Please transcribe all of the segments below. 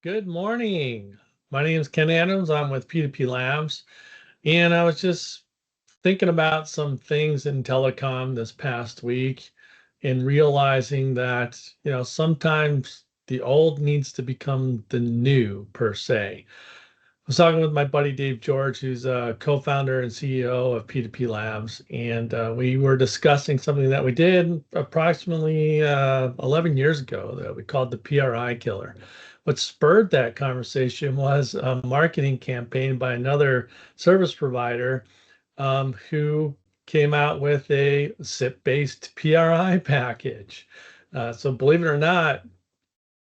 Good morning. My name is Ken Adams. I'm with P2P Labs, and I was just thinking about some things in telecom this past week and realizing that, sometimes the old needs to become the new per se. I was talking with my buddy Dave George, who's a co-founder and CEO of P2P Labs, and we were discussing something that we did approximately 11 years ago that we called the PRI killer. What spurred that conversation was a marketing campaign by another service provider who came out with a SIP-based PRI package. So believe it or not,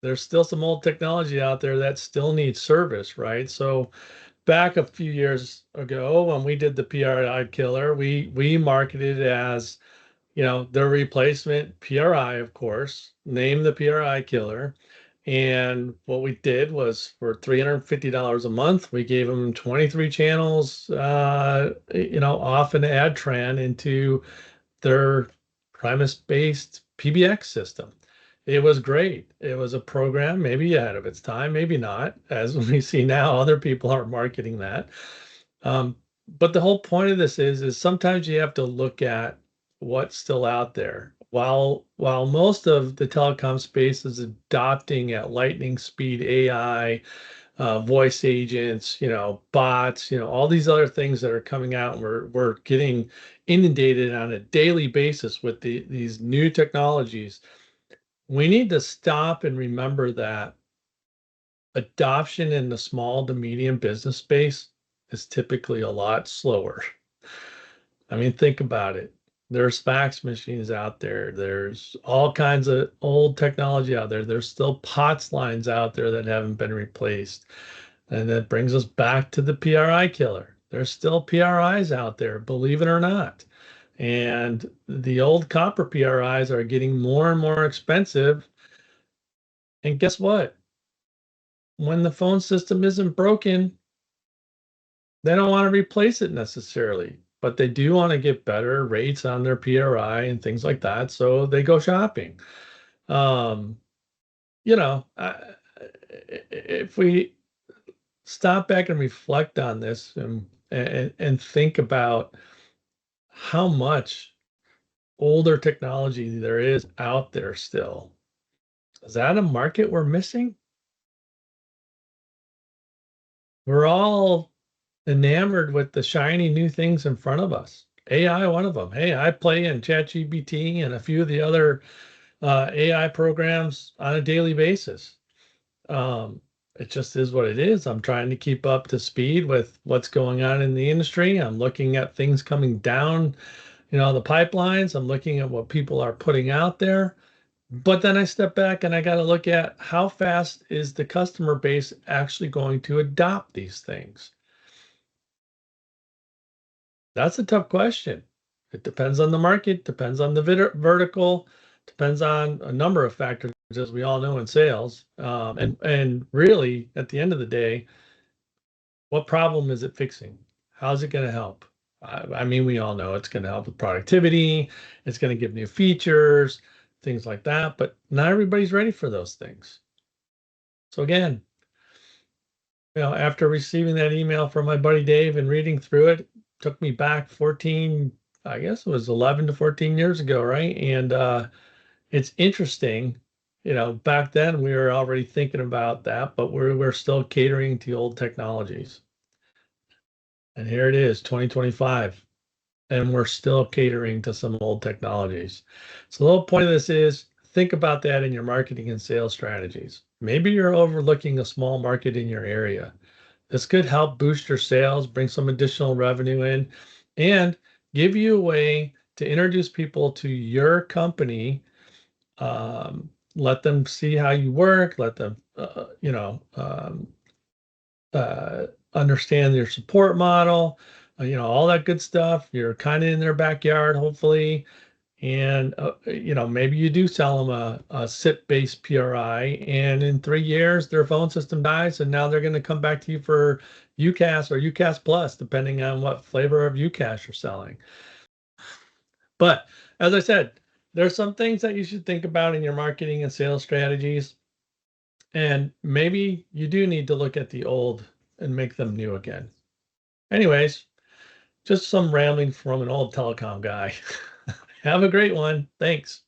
there's still some old technology out there that still needs service, right? So back a few years ago when we did the PRI killer, we marketed it as, the replacement PRI, of course, named the PRI killer. And what we did was for $350 a month, we gave them 23 channels, off an ad tran into their premise-based PBX system. It was great. It was a program maybe ahead of its time, maybe not. As we see now, other people are marketing that. But the whole point of this is sometimes you have to look at what's still out there. While most of the telecom space is adopting at lightning speed AI, voice agents, bots, all these other things that are coming out. And we're getting inundated on a daily basis with these new technologies. We need to stop and remember that adoption in the small to medium business space is typically a lot slower. I mean, think about it. There's fax machines out there. There's all kinds of old technology out there. There's still POTS lines out there that haven't been replaced. And that brings us back to the PRI killer. There's still PRIs out there, believe it or not. And the old copper PRIs are getting more and more expensive. And guess what? When the phone system isn't broken, they don't want to replace it necessarily, but they do want to get better rates on their PRI and things like that. So they go shopping. Um, if we stop back and reflect on this and think about how much older technology there is out there still, is that a market we're missing? We're all enamored with the shiny new things in front of us. AI, one of them. Hey, I play in ChatGPT and a few of the other AI programs on a daily basis. It just is what it is. I'm trying to keep up to speed with what's going on in the industry. I'm looking at things coming down, the pipelines. I'm looking at what people are putting out there. But then I step back and I got to look at how fast is the customer base actually going to adopt these things? That's a tough question. It depends on the market, depends on the vertical, depends on a number of factors, as we all know in sales. And really, at the end of the day, what problem is it fixing? How's it going to help? I mean, we all know it's going to help with productivity. It's going to give new features, things like that. But not everybody's ready for those things. So again, after receiving that email from my buddy Dave and reading through it, took me back 14, I guess it was 11 to 14 years ago, right? And it's interesting, back then we were already thinking about that, but we're still catering to old technologies. And here it is, 2025, and we're still catering to some old technologies. So the whole point of this is think about that in your marketing and sales strategies. Maybe you're overlooking a small market in your area. This could help boost your sales, bring some additional revenue in, and give you a way to introduce people to your company. Let them see how you work. Let them, understand your support model. All that good stuff. You're kind of in their backyard, hopefully, and maybe you do sell them a SIP-based PRI, and in 3 years their phone system dies, and now they're going to come back to you for UCaaS or UCaaS Plus, depending on what flavor of UCaaS you're selling. But as I said, there's some things that you should think about in your marketing and sales strategies. And maybe you do need to look at the old and make them new again. Anyways, just some rambling from an old telecom guy. Have a great one. Thanks.